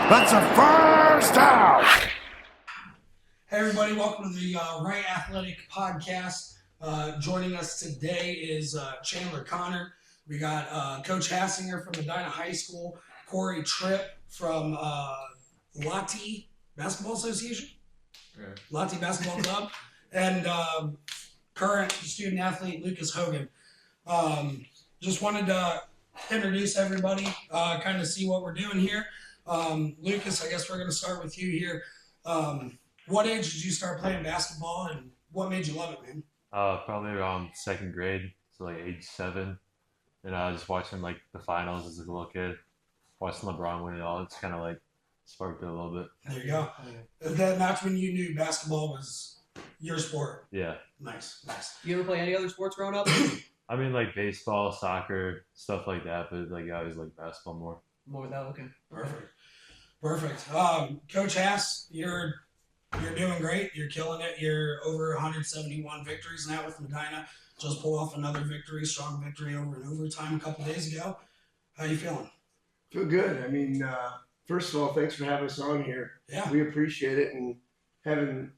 That's a first down. Hey everybody, welcome to the Wright Athletic Podcast. Joining us today is Chandler Connor. We got Coach Hassinger from Medina High School, Corey Tripp from Lati Basketball Association, Lati Basketball Club, and current student athlete Lucas Hogan. Just wanted to introduce everybody, kind of see what we're doing here. Lucas, I guess we're going to start with you here. What age did you start playing basketball, and what made you love it, man? Probably around second grade, so like age 7, and I was just watching like the finals as a little kid, watching LeBron win it all. It's kind of like sparked it a little bit. There you go. That's when you knew basketball was your sport. Yeah. Nice. You ever play any other sports growing up? I mean, like baseball, soccer, stuff like that, but like I always like basketball more. More that, okay. Perfect. Coach Hass, you're doing great. You're killing it. You're over 171 victories now with Medina. Just pulled off another victory, strong victory over in overtime a couple days ago. How you feeling? Feel good. I mean, first of all, thanks for having us on here. Yeah. We appreciate it, and having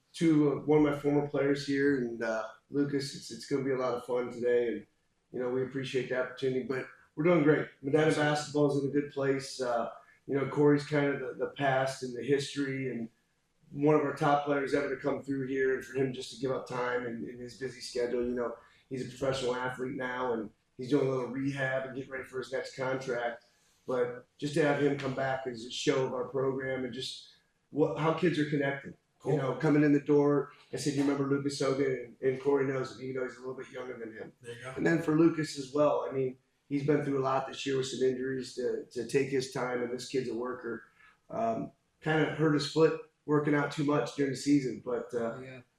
one of my former players here, and Lucas, it's going to be a lot of fun today, and we appreciate the opportunity. But we're doing great. Medina basketball is in a good place. Corey's kind of the past and the history, and one of our top players ever to come through here, and for him just to give up time in his busy schedule. He's a professional athlete now, and he's doing a little rehab and getting ready for his next contract. But just to have him come back is a show of our program and just how kids are connected. Cool. Coming in the door, I said, you remember Lucas Hogan, and Corey knows him. He's a little bit younger than him. There you go. And then for Lucas as well, I mean, he's been through a lot this year with some injuries to take his time, and this kid's a worker. Kind of hurt his foot working out too much during the season, but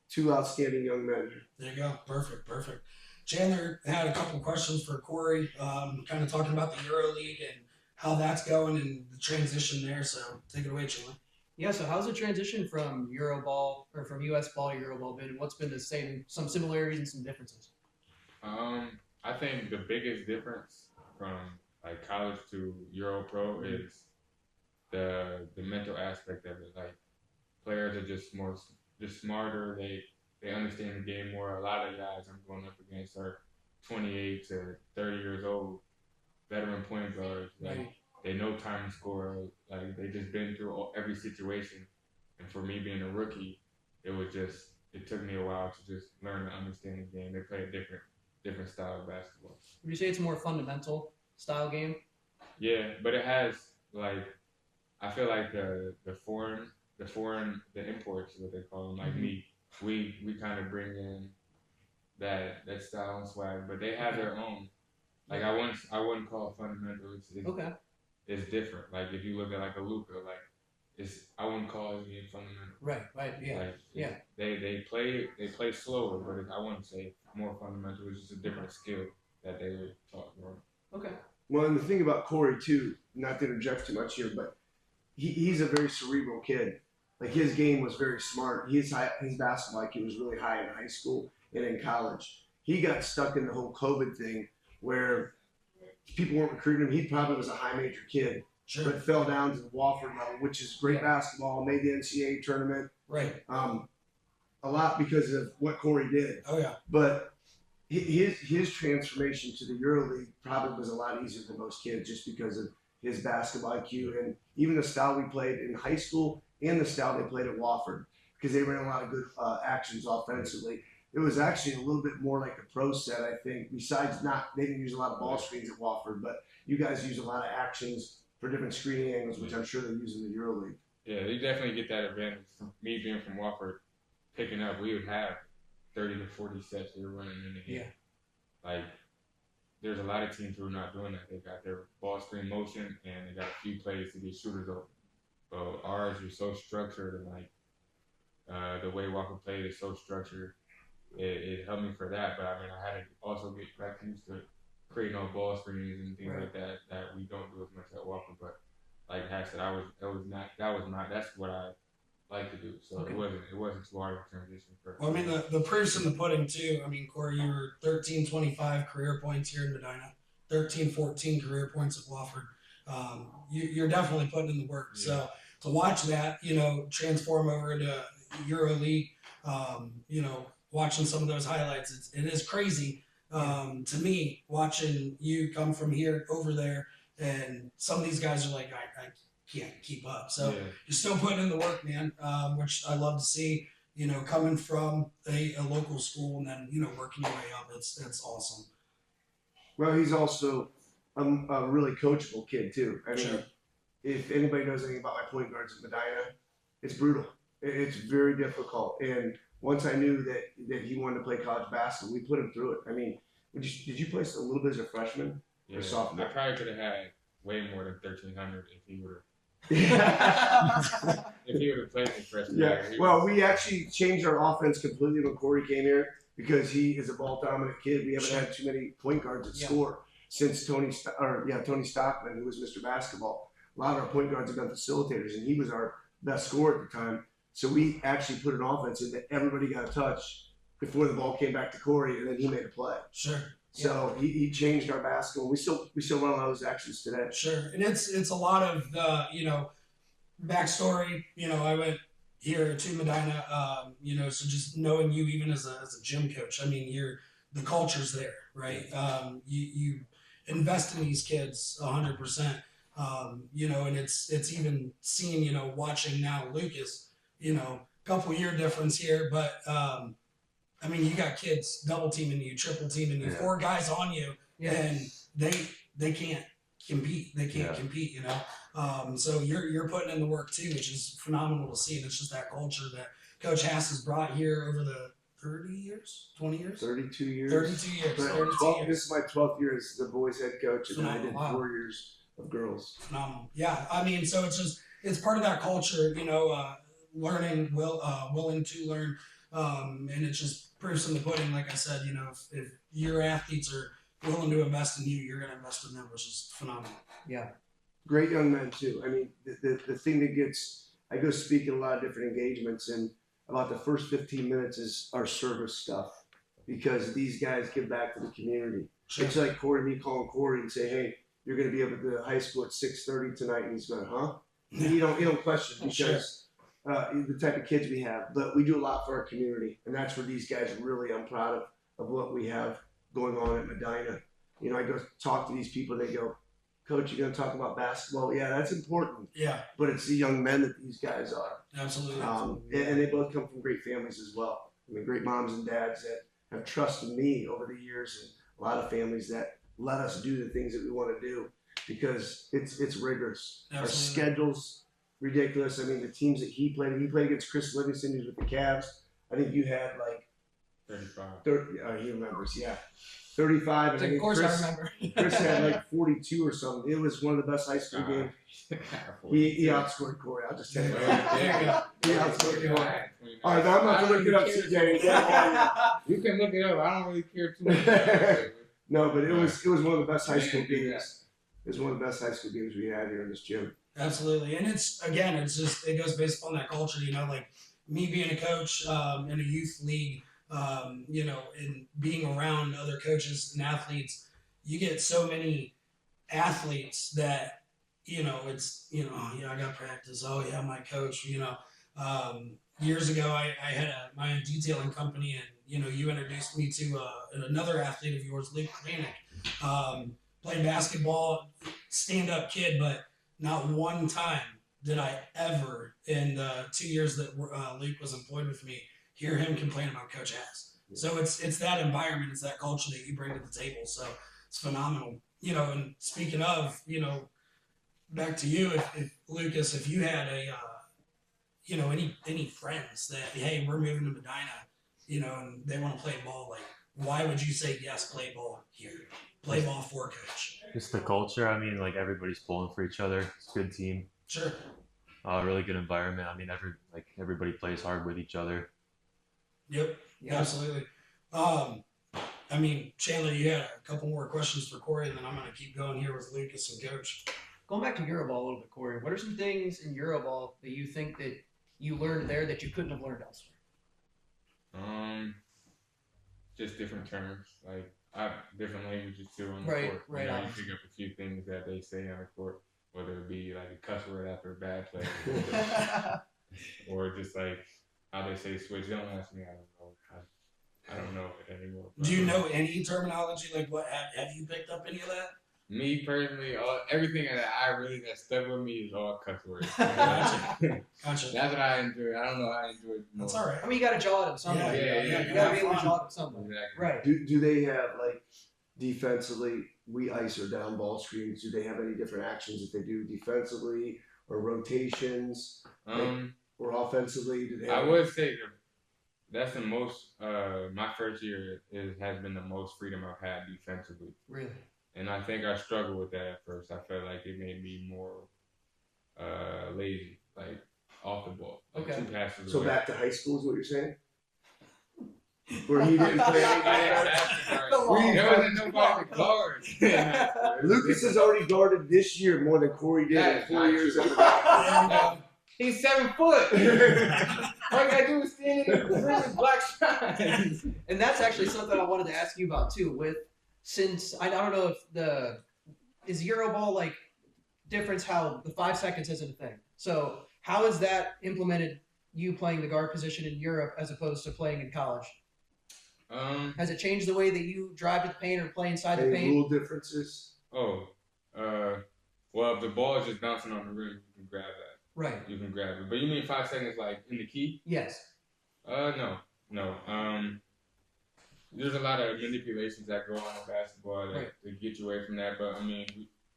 two outstanding young men. There you go. Perfect. Chandler had a couple questions for Corey, kind of talking about the Euro League and how that's going and the transition there. So take it away, Chandler. Yeah, so how's the transition from Euro ball or from US ball to Euro ball been, and what's been some similarities and some differences? I think the biggest difference from like college to Euro Pro is the mental aspect of it. Like players are just smarter. They understand the game more. A lot of guys I'm going up against are 28 to 30 years old, veteran point guards. Like they know time and score. Like they just been through every situation. And for me being a rookie, it took me a while to just learn to understand the game. They play a different style of basketball. Would you say it's a more fundamental style game? Yeah, but it has I feel like the imports, what they call them, like me, we kind of bring in that style and swag, but they have their own. Like I wouldn't call it fundamental. It's different. Like if you look at like a Luka, I wouldn't call it being fundamental. Right, yeah. They play slower, but I wouldn't say more fundamental. It's just a different skill that they were taught more. Okay. Well, and the thing about Corey too, not to interject too much here, but he's a very cerebral kid. Like his game was very smart. His basketball IQ was really high in high school and in college. He got stuck in the whole COVID thing where people weren't recruiting him. He probably was a high major kid, but fell down to the Wofford level, which is great basketball, made the NCAA tournament. Right. A lot because of what Corey did. Oh, yeah. But his transformation to the Euro League probably was a lot easier than most kids just because of his basketball IQ and even the style we played in high school and the style they played at Wofford, because they ran a lot of good actions offensively. It was actually a little bit more like the pro set, I think. Besides they didn't use a lot of ball screens at Wofford, but you guys use a lot of actions for different screening angles, which I'm sure they use in the Euro League. Yeah, they definitely get that advantage. From me being from Wofford, picking up, we would have 30 to 40 sets we were running in the game. Yeah. Like, there's a lot of teams who are not doing that. They got their ball screen motion, and they got a few plays to get shooters open. But ours are so structured, and the way Wofford played is so structured. It helped me for that, but I mean, I had to also get back used to creating all ball screens and things like that we don't do as much at Wofford. But like Hack said, that's what I like to do. So it wasn't too hard of a transition. Well, I mean, the proof's in the pudding too. I mean, Corey, you were 13-25 career points here in Medina, 13-14 career points at Wofford. You're definitely putting in the work. Yeah. So to watch that, transform over into Euro League, watching some of those highlights, it is crazy to me watching you come from here over there, and some of these guys are like, I can't keep up. So you're still putting in the work, man, which I love to see. Coming from a local school and then working your way up, it's awesome. Well, he's also a really coachable kid too. I mean, if anybody knows anything about my point guards at Medina, it's brutal. It's very difficult. And once I knew that he wanted to play college basketball, we put him through it. I mean, did you play a little bit as a freshman or sophomore? I probably could have had way more than 1,300 if he would have. If he would have played in freshman year. Well, we actually changed our offense completely when Corey came here because he is a ball dominant kid. We haven't had too many point guards that score since Tony Stockman, who was Mr. Basketball. A lot of our point guards have been facilitators, and he was our best scorer at the time. So we actually put an offense in that everybody got a touch before the ball came back to Corey, and then he made a play. Sure. So he changed our basketball. We still run a lot of those actions today. Sure, and it's a lot of the backstory. I went here to Medina. So just knowing you even as a gym coach, I mean, the culture's there, right? You invest in these kids 100%. And it's even seeing watching now Lucas. Couple year difference here, but. I mean, you got kids double teaming you, triple teaming you, 4 guys on you, and they can't compete. They can't compete, So you're putting in the work too, which is phenomenal to see. And it's just that culture that Coach Hass has brought here over the 30 years, 20 years, 32 years, 32 years. This is my 12th year as the boys head coach, and I did 4 years of girls. Phenomenal. Yeah, I mean, so it's part of that culture, learning, willing to learn. And it just proofs in the pudding, like I said, if your athletes are willing to invest in you, you're going to invest in them, which is phenomenal. Yeah. Great young men, too. I mean, the thing that I go speak in a lot of different engagements, and about the first 15 minutes is our service stuff because these guys give back to the community. Sure. It's like me calling Corey and say, hey, you're going to be up at the high school at 6:30 tonight, and he's going, huh? You don't question because the type of kids we have, but we do a lot for our community, and that's where these guys really, I'm proud of what we have going on at Medina. I go talk to these people, they go, Coach, you're going to talk about basketball? Yeah, that's important. Yeah. But it's the young men that these guys are. Absolutely. And they both come from great families as well. I mean, great moms and dads that have trusted me over the years, and a lot of families that let us do the things that we want to do because it's rigorous. Absolutely. Our schedule's ridiculous. I mean, the teams that he played against Chris Livingston, who's with the Cavs. I think you had like 35. 30, he remembers, 35. And of course, I remember. Chris had like 42 or something. It was one of the best high school games. He outscored Corey. I'll just tell you. He outscored Corey. All right, now I'm not going to look it up, CJ. You can look it up. I don't really care too much. No, but it was one of the best high school games. It was one of the best high school games we had here in this gym. Absolutely. And it goes based upon that culture, like me being a coach in a youth league, and being around other coaches and athletes, you get so many athletes that, I got practice. Oh yeah, my coach, years ago I had my own detailing company, and, you introduced me to another athlete of yours, Luke Kranick, played basketball, stand-up kid, but not one time did I ever, in the 2 years that Luke was employed with me, hear him complain about Coach Hass. So it's that environment, it's that culture that you bring to the table. So it's phenomenal. And speaking of, back to you, if Lucas, if you had any friends that, hey, we're moving to Medina, and they want to play ball, like, why would you say yes, play ball here? Play ball for Coach. Just the culture. I mean, like everybody's pulling for each other. It's a good team. Sure. Really good environment. I mean, everybody plays hard with each other. Yep. Absolutely. I mean, Chandler, you had a couple more questions for Corey, and then I'm going to keep going here with Lucas and Coach. Going back to Euroball a little bit, Corey, what are some things in Euroball that you think that you learned there that you couldn't have learned elsewhere? Just different terms, like different languages too on the court. Right. You pick up a few things that they say on the court, whether it be like a cuss word after a bad play, or just like how they say switch. Don't ask me. I don't know. I don't know it anymore. Do you know any terminology? Like, what have you picked up any of that? Me personally, everything that stuck with me is all cuss words. Gotcha. That's what I enjoy. I don't know how I enjoy it more. That's all right. I mean, you got to jaw it up some way. Yeah. You got to be able to jaw it up some way. Exactly. Right. Do they have like defensively? We ice or down ball screens. Do they have any different actions that they do defensively or rotations or offensively? Do they? I would say that's the most. My first year has been the most freedom I've had defensively. Really. And I think I struggled with that at first. I felt like it made me more lazy, like off the ball. Like Okay. 2 passes So away. back to high school is what you're saying? Where he didn't play any There wasn't nobody to guard. Lucas has already guarded this year more than Corey did in 4 years. He's 7 foot. All you gotta do is stand in the rim with black shines. And that's actually something I wanted to ask you about too. Since I don't know if is Euroball like difference how the 5 seconds isn't a thing. So how is that implemented? You playing the guard position in Europe as opposed to playing in college? Has it changed the way that you drive to the paint or play inside the Any paint? rule differences? Well, if the ball is just bouncing on the rim, you can grab that. Right. You can grab it. But you mean 5 seconds like in the key? Yes. No. There's a lot of manipulations that go on in basketball to get you away from that. But I mean,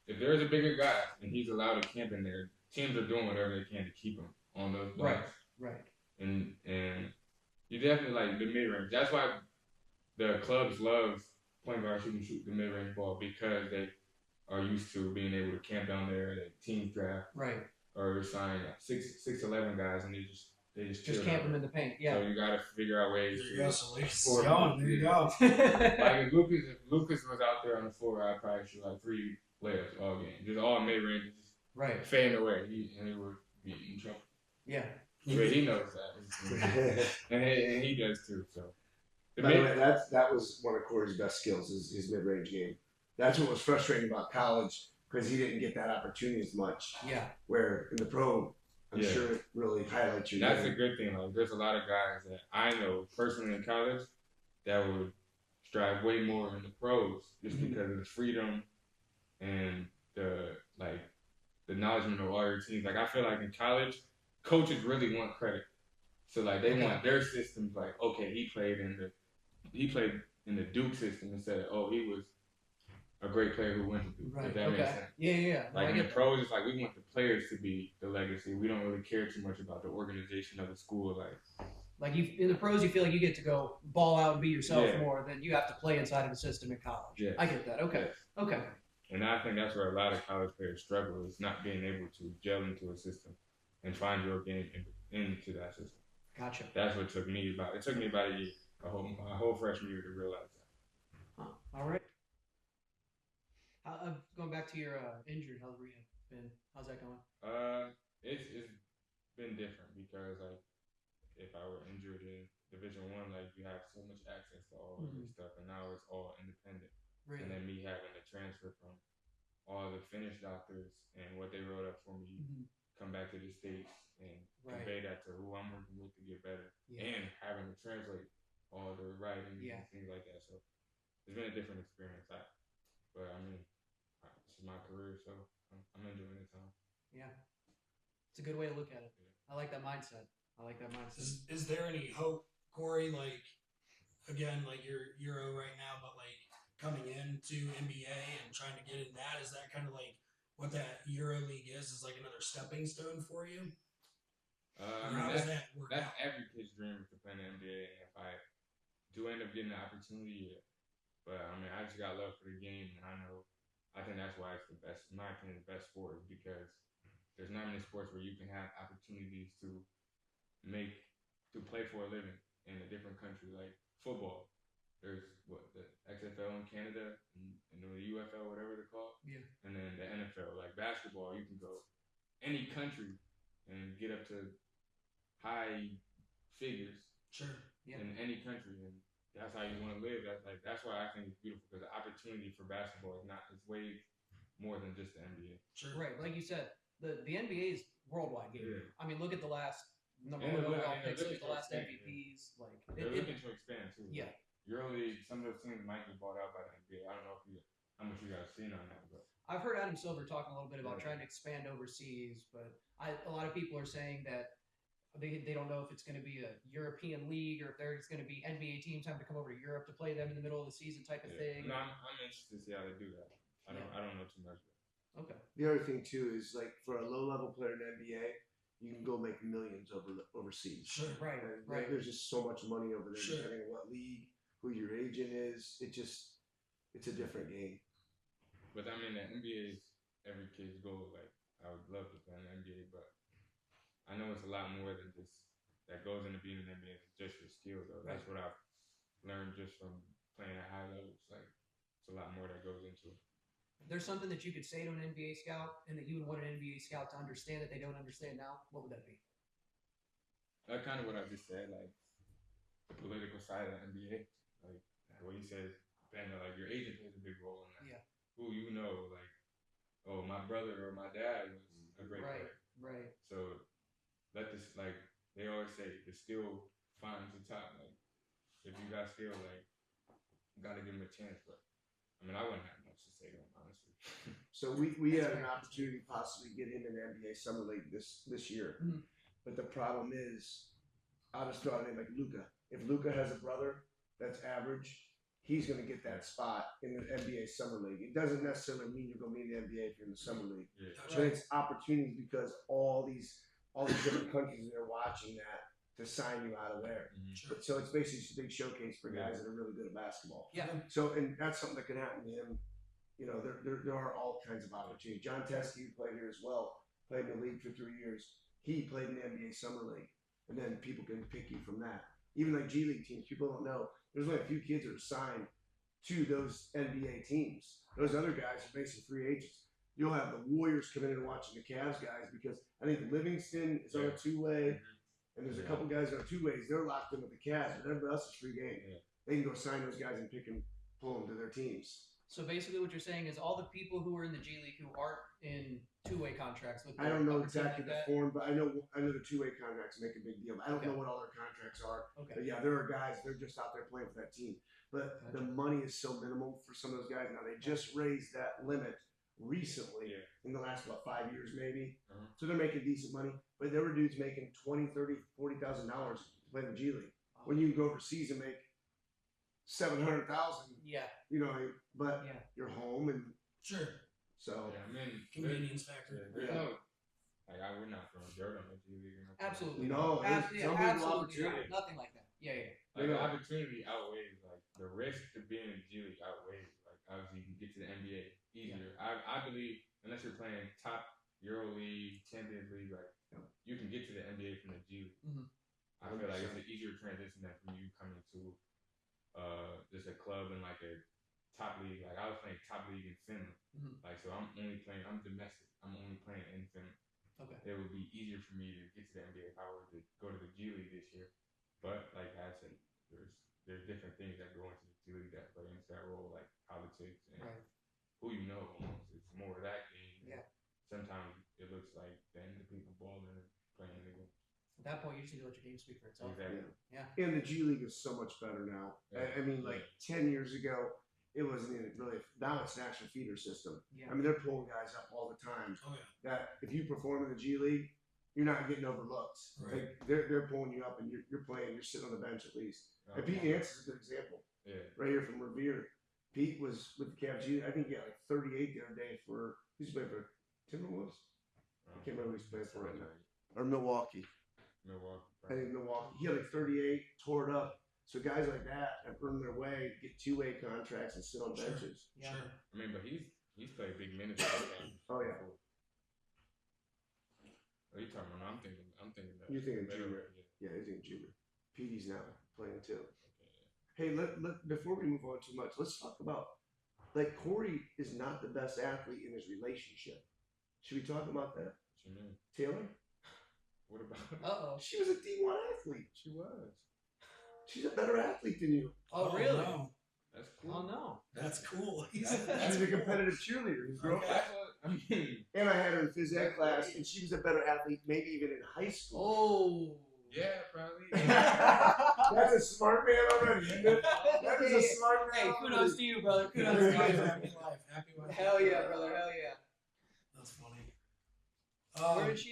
if there's a bigger guy and he's allowed to camp in there, teams are doing whatever they can to keep him on those blocks. Right. And you definitely like the mid range. That's why the clubs love point guards who can shoot the mid range ball, because they are used to being able to camp down there. The teams draft or sign 6'11" guys, and they just camp them in the paint. Yeah. So you got to figure out ways. There you go. So Lucas score. is going. There you go. Like if Lucas was out there on the floor, I'd probably shoot like 3 layups all game, just all mid range, just fading away, and he would be in trouble. Yeah. But he knows that, and he does too. So. By the way, that was one of Corey's best skills, is his mid-range game. That's what was frustrating about college, because he didn't get that opportunity as much. Yeah. Where in the pro, I'm sure it really highlights your That's game. a good thing. Like, there's a lot of guys that I know personally in college that would strive way more in the pros just because of the freedom and the acknowledgement of all your teams. Like, I feel like in college, coaches really want credit. So like they want their systems. Like, okay, he played in the Duke system instead of he was a great player who went to Duke. Right. If that makes sense. Yeah. Like in the pros, it's like we want the players to be the legacy. We don't really care too much about the organization of the school. Like in the pros, you feel like you get to go ball out and be yourself more than you have to play inside of a system in college. Yeah. I get that. Okay. Yes. Okay. And I think that's where a lot of college players struggle, is not being able to gel into a system and find your game into that system. Gotcha. That's what took me about. It took me about a year, my whole freshman year, to realize that. All right. Going back to your injury, how's rehab been? How's that going? It's been different because like if I were injured in Division 1, like you have so much access to all of this stuff, and now it's all independent. Really? And then me having to transfer from all the Finnish doctors and what they wrote up for me, come back to the States and convey that to who I'm working with to get better, and having to translate all the writing and things like that. So it's been a different experience. But I mean, this is my career, so I'm enjoying the time. Yeah, it's a good way to look at it. I like that mindset. Is there any hope, Corey? Like, again, like you're Euro right now, but like coming into NBA and trying to get in that, is that kind of like what that Euro League is like another stepping stone for you? I mean, that's every kid's dream, to play in the NBA. And if I do end up getting the opportunity, but I mean, I just got love for the game, and I think that's why it's the best, in my opinion, the best sport, because there's not many sports where you can have opportunities to play for a living in a different country. Like football, there's the XFL in Canada and the UFL, whatever they're called, and then the NFL. Like basketball, you can go any country and get up to high figures in any country, and that's how you want to live. That's why I think it's beautiful, because the opportunity for basketball is more than just the NBA. Sure. Right, like you said, the NBA is worldwide game. Yeah. I mean, look at the last number And one they're overall looking- picks, they're look at the looking last to expand, MVPs. Like They're looking to expand too. Yeah. EuroLeague, some of those teams might be bought out by the NBA. I don't know how much you guys seen on that, but I've heard Adam Silver talking a little bit about Yeah. trying to expand overseas, but a lot of people are saying that they don't know if it's going to be a European league or if there's going to be NBA teams having to come over to Europe to play them in the middle of the season type of thing. No, I'm interested to see how they do that. I don't know too much. Okay. The other thing too is like for a low level player in the NBA, you can go make millions overseas. Sure. Right. And Right. there's just so much money over there, Sure. depending on what league, who your agent is. It's a different game. But I mean, the NBA is every kid's goal. Like, I would love to play in the NBA, but I know it's a lot more than just that goes into being in the NBA. It's just your skill, though. That's what I've learned just from playing at high levels. Like, it's a lot more that goes into it. There's something that you could say to an NBA scout and that you would want an NBA scout to understand that they don't understand now. What would that be? That's kind of what I just said, like the political side of the NBA. Like what he says, depending on like your agent plays a big role in that. Yeah. Who you know, like, oh, my brother or my dad was a great player. Right. So let this, like they always say, the skill finds the top. Like if you got skill, like you gotta give him a chance. But I mean, I wouldn't have much to say to him, honestly. So we That's had an right. opportunity to possibly get him in the NBA summer league this year, Mhm. but the problem is, I'll just throw a name like Luca. If Luca has a brother that's average, he's going to get that spot in the NBA summer league. It doesn't necessarily mean you're going to be in the NBA if you're in the summer league, Yeah. but it's opportunities because all these different countries are watching that to sign you out of there. Mhm. Sure. But so it's basically just a big showcase for guys that are really good at basketball. Yeah. So, and that's something that can happen to him. You know, there are all kinds of opportunities. John Teskey, who played here as well, played in the league for 3 years. He played in the NBA Summer League. And then people can pick you from that. Even like G League teams, people don't know. There's only a few kids that are signed to those NBA teams. Those other guys are basically free agents. You'll have the Warriors coming in and watching the Cavs guys because I think Livingston is on a two-way. And there's a couple guys that are two ways. They're locked in with the Cavs, but everybody else is free game. Yeah. They can go sign those guys and pick and pull them to their teams. So basically, what you're saying is all the people who are in the G League who aren't in two-way contracts with. I don't know other teams exactly like the that. form, but I know the two-way contracts make a big deal. I don't know what all their contracts are, Okay. but yeah, there are guys they're just out there playing for that team. But the money is so minimal for some of those guys. Now they just raised that limit recently in the last 5 years maybe. So they're making decent money, but there were dudes making $20,000, $30,000, $40,000 to play in the G League. When you can go overseas and make $700,000, Yeah. you know, but Yeah. you're home and Sure. so. Yeah, I mean, Convenience factor. there's no, like, we're not throwing dirt on the G League or nothing. Absolutely. No, Ab- there's yeah, some people absolutely opportunity. not. Nothing like that. Yeah. Like, the opportunity outweighs, like, the risk to being in the G League outweighs, like, obviously you can get to the NBA easier. I believe, unless you're playing top Euro League, Champions League, like, you can get to the NBA from the G League. Mhm. I feel like it's an easier transition than from you coming to just a club in, like, a top league. Like, I was playing top league in Finland. Mhm. Like, so I'm domestic. I'm only playing in Finland. Okay. It would be easier for me to get to the NBA if I were to go to the G League this year. But like I said, there's different things that go into the G League that play into that role, like politics and who you know. Almost, it's more of that game. Yeah. Sometimes it looks like then the people balling and playing the game. At that point, you just need to let your game speak for itself. Exactly. Yeah. And the G League is so much better now. I mean, like 10 years ago, it wasn't even really. Now it's an actual feeder system. Yeah. I mean, they're pulling guys up all the time. Oh yeah. That if you perform in the G League, you're not getting overlooked. Right. Like they're pulling you up, and you're playing. You're sitting on the bench at least. And Pete Nance is a good example. Yeah. Right here from Revere. Pete was with the Cavs. I think he had like 38 the other day for. Who's playing for Timberwolves? I can't remember who he's playing for right now. Or Milwaukee. Milwaukee. I think Milwaukee. He had like 38, tore it up. So guys like that have earned their way, get two-way contracts, and sit on Sure. benches. Yeah. Sure. I mean, but he's played big minutes. Oh yeah. Are you talking about? I'm thinking that. You're thinking better, junior. yeah. Yeah, he's in junior. Petey's now playing too. Okay, yeah. Hey, let before we move on too much, let's talk about like Corey is not the best athlete in his relationship. Should we talk about that? What you mean? Taylor? What about? Uh-oh. She was a D1 athlete. She was. She's a better athlete than you. Oh, really? No. That's cool. Oh no. That's cool. She's a competitive cheerleader. His girlfriend. That's what I mean. And I had her in phys ed class, and she was a better athlete, maybe even in high school. Oh. Yeah, probably. That's a smart man already, isn't it? That is a smart man. Hey, kudos to you, brother. Kudos Happy to life, you. happy life, happy life. Hell yeah, brother. Hell yeah. That's funny. Where did she?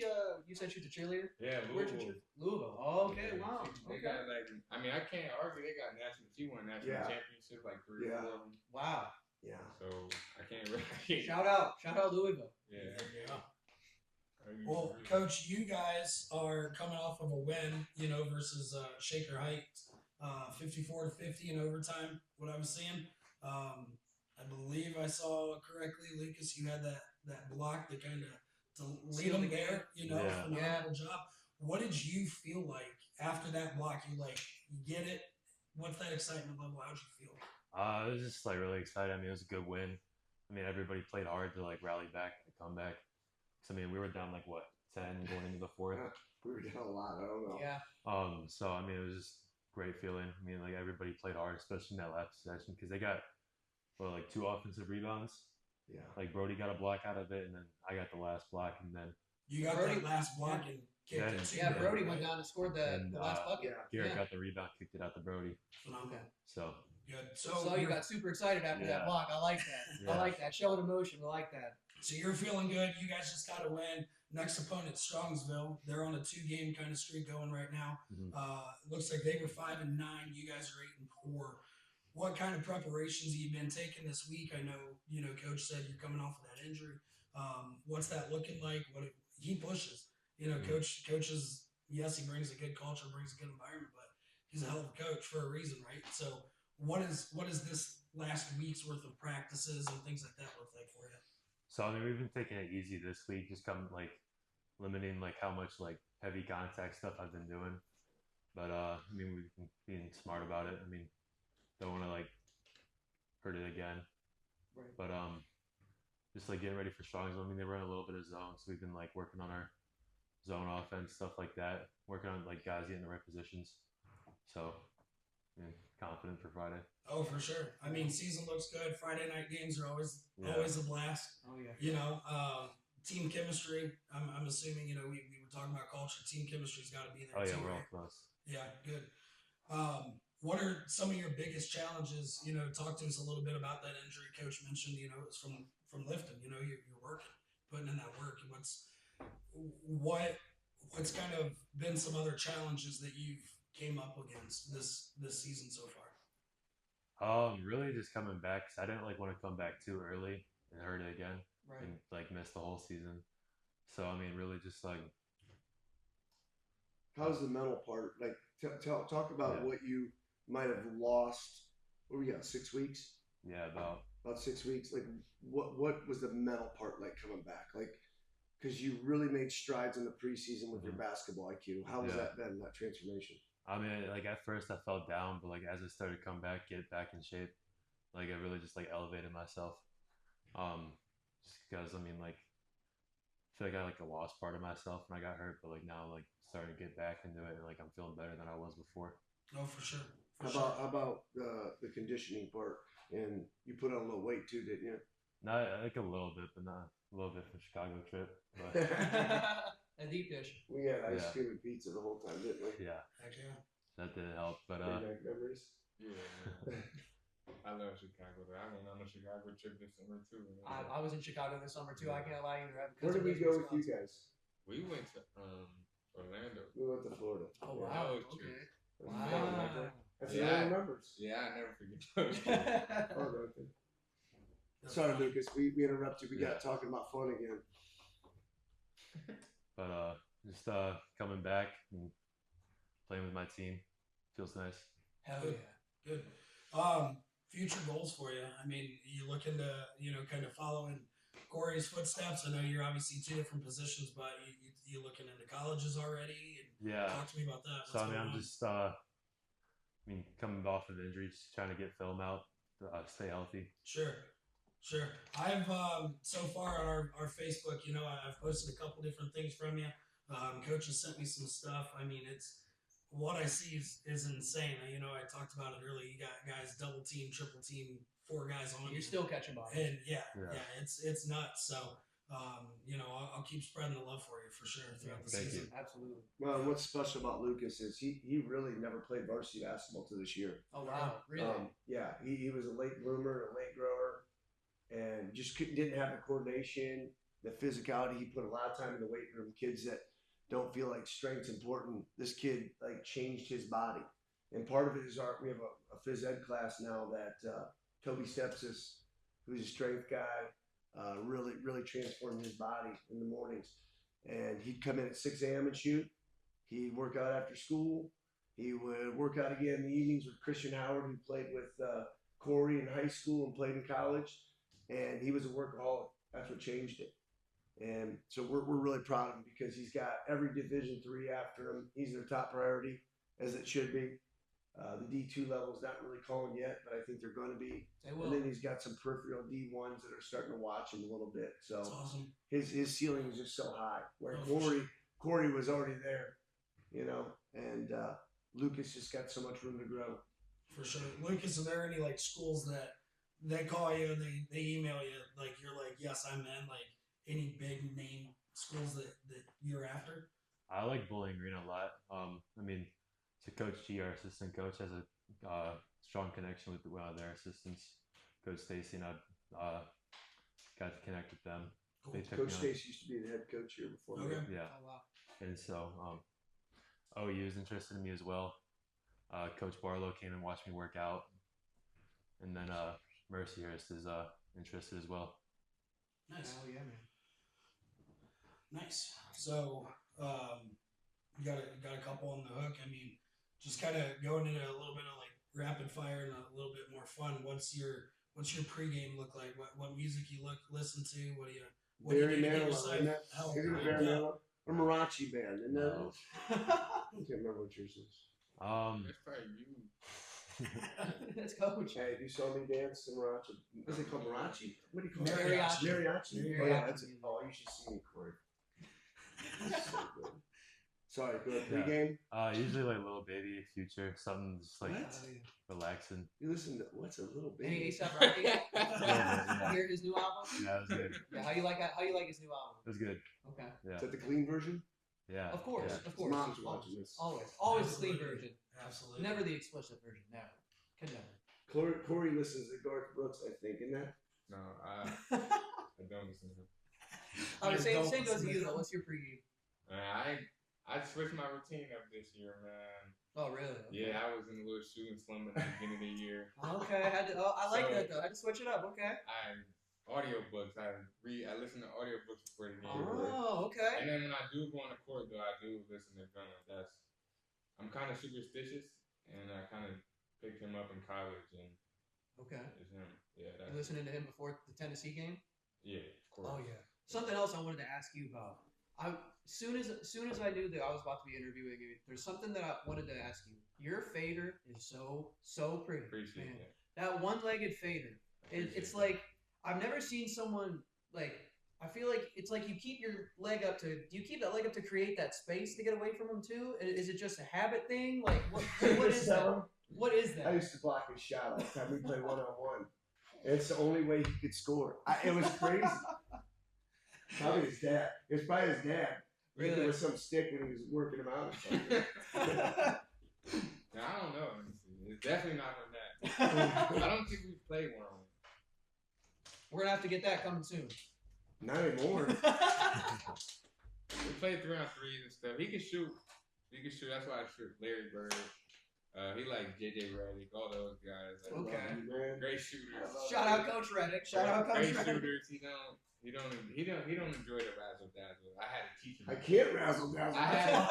You said she was a cheerleader. Yeah, Where'd you Louisville. cheer? Louisville. Oh, okay. Yeah, Wow. They Okay. got like, I mean, I can't argue. They got national. She won national Yeah. championships like 3 or Yeah. 4 of them. Wow. Yeah. So I can't really. Shout out Louisville. Yeah. Yeah. Well, Coach, you guys are coming off of a win, versus Shaker Heights, 54-50 in overtime. What I was seeing, I believe I saw correctly, Lucas. You had that block that kind of to lead them there. Yeah. Phenomenal job. What did you feel like after that block? You get it. What's that excitement level? How'd you feel? It was just like really excited. I mean, it was a good win. I mean, everybody played hard to like rally back and come back. So I mean, we were down like what 10 going into the fourth. We were down a lot. I don't know. Yeah. So I mean, it was just a great feeling. I mean, like everybody played hard, especially in that last possession because they got like 2 offensive rebounds. Yeah. Like Brody got a block out of it, and then I got the last block, and then You got Brody- that last block and kicked Yeah. it too. Yeah. Brody right? went down and scored the And, last bucket. Yeah. Garrett Yeah. got the rebound, kicked it out to Brody. Phenomenal. Okay. So Good. So you you're- got super excited after that Yeah. block. I like that. I Yeah. like that. Showing emotion. I like that. So you're feeling good. You guys just got to win. Next opponent, Strongsville. They're on a 2-game kind of streak going right now. Mhm. Looks like they were 5-9. You guys are 8-4. What kind of preparations have you been taking this week? I know, Coach said you're coming off of that injury. What's that looking like? He pushes. Coach is, yes, he brings a good culture, brings a good environment, but he's a hell of a coach for a reason, right? So what is this last week's worth of practices and things like that look like for you? So I mean, we've been taking it easy this week, just limiting how much heavy contact stuff I've been doing. But I mean, we've been being smart about it. I mean, don't want to hurt it again. Right. But just getting ready for Strongsville. I mean, they run a little bit of zone, so we've been working on our zone offense, stuff like that. Working on guys getting the right positions. So I mean, confident for Friday. Oh, for sure. I mean, season looks good. Friday night games are always Yeah. a blast. Oh yeah. Team chemistry. I'm assuming we were talking about culture. Team chemistry's got to be there Oh yeah, too. we're all Right? close. Yeah, good. What are some of your biggest challenges? Talk to us a little bit about that injury. Coach mentioned, it's from lifting. You're working, putting in that work. What's kind of been some other challenges that you've came up against this season so far? Really just coming back because I didn't want to come back too early and hurt it again Right. and miss the whole season. So I mean, really just How's the mental part? Talk about Yeah. what you might have lost. What we got? 6 weeks. yeah, about About 6 weeks. What was the mental part coming back? Because you really made strides in the preseason with your basketball IQ. How has Yeah. that been? That transformation. I mean, at first I felt down, but as I started to come back, get back in shape, I really just elevated myself. Just because I mean, I feel I lost part of myself when I got hurt, but now starting to get back into it, and I'm feeling better than I was before. Oh, for sure. For How about the conditioning part? And you put on a little weight too, didn't you? Not a little bit, but not a little bit for Chicago trip. But A deep dish. We had ice Yeah. cream and pizza the whole time, didn't we? yeah, Heck yeah. that didn't help. But Pretty nice memories. Yeah. Man. I love Chicago. Though. I went on a Chicago trip this summer too. I was in Chicago this summer too. I can't lie either. Where did we go with you guys? We went to Orlando. We went to Florida. Oh Yeah, wow. that was Okay. true. Wow. That's Yeah. what I remembers. Yeah, I never forget those. Oh, okay. Sorry, Lucas. We interrupted. We got talking about fun again. But just coming back and playing with my team feels nice. Hell Good. yeah. Good. Future goals for you. I mean, you looking to, kind of following Corey's footsteps. I know you're obviously 2 different positions, but you looking into colleges already? And Yeah. talk to me about that. So I What's mean, going I'm on? just coming off of injury, just trying to get film out, stay healthy. Sure. I've so far on our Facebook, I've posted a couple different things from you. Coach has sent me some stuff. I mean, what I see is insane. You know, I talked about it earlier. You got guys double team, triple team, 4 guys on. You're still catching balls. And yeah, it's nuts. So, you know, I'll keep spreading the love for you for sure throughout the Thank season. you. Absolutely. Well, what's special about Lucas is he really never played varsity basketball till this year. Oh wow, really? Yeah, he was a late bloomer, a late grower, and just didn't have the coordination, the physicality. He put a lot of time in the weight room. Kids that don't feel like strength's important. This kid like changed his body, and part of it is we have a phys ed class now that Toby Stepsis, who's a strength guy, really transformed his body in the mornings. And he'd come in at 6 a.m. and shoot. He'd work out after school. He would work out again in the evenings with Christian Howard, who played with Corey in high school and played in college. And he was a workaholic. That's what changed it. And so we're really proud of him because he's got every Division III after him. He's their top priority, as it should be. The D2 level is not really calling yet, but I think they're going to be. They will. And then he's got some peripheral D1s that are starting to watch him a little bit. So That's awesome. his ceiling is just so high. Where Oh, for sure. Corey was already there, you know, and Lucas just got so much room to grow. For sure. Lucas, are there any like schools that they call you and they email you like you're like, yes, I'm in, like any big name schools that you're after? I like Bowling Green a lot. I mean, so Coach G, our assistant coach, has a strong connection with their assistants, Coach Stacy, and I got to connect with them. Cool. They took Coach me on- Stace used to be the head coach here before. me. Okay. Yeah, Oh wow. and so OU is interested in me as well. Coach Barlow came and watched me work out, and then Mercyhurst is interested as well. Nice. Oh yeah, man. Nice. So, you got a couple on the hook. I mean, just kind of going into a little bit of like rapid fire and a little bit more fun. What's your pregame look like? What music you listen to? What do you Barry do to get Manilow, yourself- isn't it? Hell, Isn't it yeah. Barry Manilow? Or Mariachi band, isn't that? No. I can't remember what yours is. That's probably you. That's Coach. Hey, you saw me dance to Mariachi. What's it called? Mariachi? What do you call it? Mariachi. Mariachi. Oh, Mariachi. yeah, that's it. Oh, you should see me, Corey. So good. Sorry, go ahead. Pregame? Usually like Little Baby, Future, something just like What? relaxing. You listen to what's a little Any baby? ASAP Rocky? Yeah. Hear his new album? Yeah, it was good. Yeah. How you like his new album? It was good. Okay. Yeah, Is that the clean version? yeah. Of course. Yeah. Of His course. mom's watching this. Always the clean Absolutely. version. Absolutely. Never the explicit version. Never. Could never. Corey listens to Garth Brooks, I think, isn't that? No, I don't listen to him. I mean, same Don't goes to you listen. though. What's your pregame? I switched my routine up this year, man. Oh really? Okay. Yeah, I was in a little shooting slump at the beginning of the year. Okay. I like So- that though. I had to switch it up. Okay. Audiobooks. I listen to audiobooks before the game. Oh, okay. And then when I do go on the court, though, I do listen to Gunner. I'm kind of superstitious, and I kind of picked him up in college, and Okay. it's him. Yeah, You that's listening to him before the Tennessee game? yeah, of course. Oh yeah. Something else I wanted to ask you about. Soon as I knew that I was about to be interviewing you, there's something that I wanted to ask you. Your fader is so pretty. Appreciate man. that. That one-legged fader. It's Appreciate like I've never seen someone like. I feel like it's like you keep your leg up to. Do you keep that leg up to create that space to get away from him too? Is it just a habit thing? Like what is that? What is I that? used to block his shot all the time we play one-on-one. And it's the only way he could score. It was crazy. Probably his dad. It was probably his dad. Really? There Really? was some stick when he was working him out or something. Now, I don't know. Honestly. It's definitely not on that. I don't think we played one on one. We're gonna have to get that coming soon. Not anymore. We played 3-on-3s and stuff. He can shoot. That's why I shoot Larry Bird. He like JJ Redick, all those guys. Like, Okay. Man. Great shooters. Shout out Coach Reddick. Shout out Coach Great Reddick. shooters. He don't enjoy the razzle dazzle. I had to teach him. I can't razzle dazzle.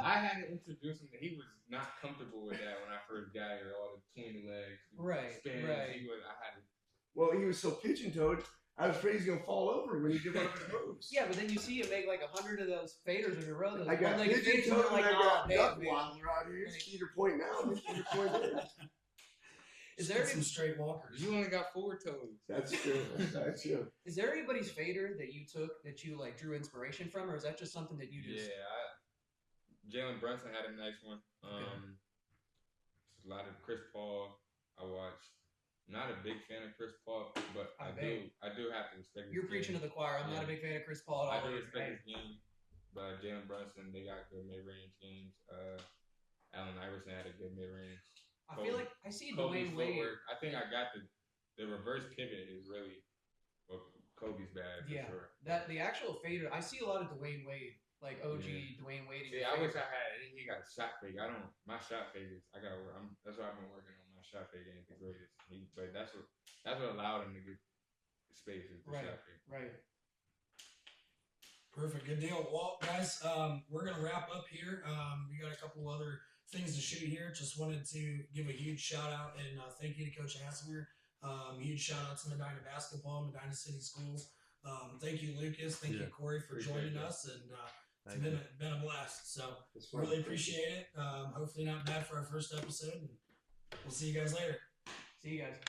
I had to introduce him. He was not comfortable with that when I first got here. All the tween legs, Right, spins. right. I had to. Well, he was so pigeon-toed, I was afraid he was going to fall over when he did one of his moves. Yeah, but then you see him make like 100 of those faders in a row. Those I got one-legged faders, pigeon-toed and and you're I like, got oh, damn, duck man. waddler out here. It's Peter Point now. It's Peter Point there. Is there some straight walkers? You only got 4 toes. That's true. That's true. Is there anybody's fader that you took that you like drew inspiration from, or is that just something that you just? Yeah, Jalen Brunson had a nice one. A lot of Chris Paul. I watched. Not a big fan of Chris Paul, but I do have to respect. You're preaching to the choir. I'm not a big fan of Chris Paul at all. I do respect his game, but Jalen Brunson, they got good mid-range games. Allen Iverson had a good mid-range. I feel like I see Kobe's Dwayne Wade. footwork. I think I got the reverse pivot is really what Kobe's bad for sure. That the actual fader. I see a lot of Dwayne Wade, like OG Dwayne Wade. See, I wish I had. He got shot fake. I don't. My shot fakers. I gotta work. That's why I've been working on my shot fake ain't the greatest. But that's what allowed him to get space is the shot fake. Right. Perfect. Good deal. Well, guys, we're going to wrap up here. We got a couple other things to shoot here. Just wanted to give a huge shout out and thank you to Coach Hassinger. Huge shout out to Medina Basketball, Medina City Schools. Thank you, Lucas. Thank you, Corey, for joining us. And it's been a blast. So really appreciate it. Hopefully not bad for our first episode. And we'll see you guys later. See you guys.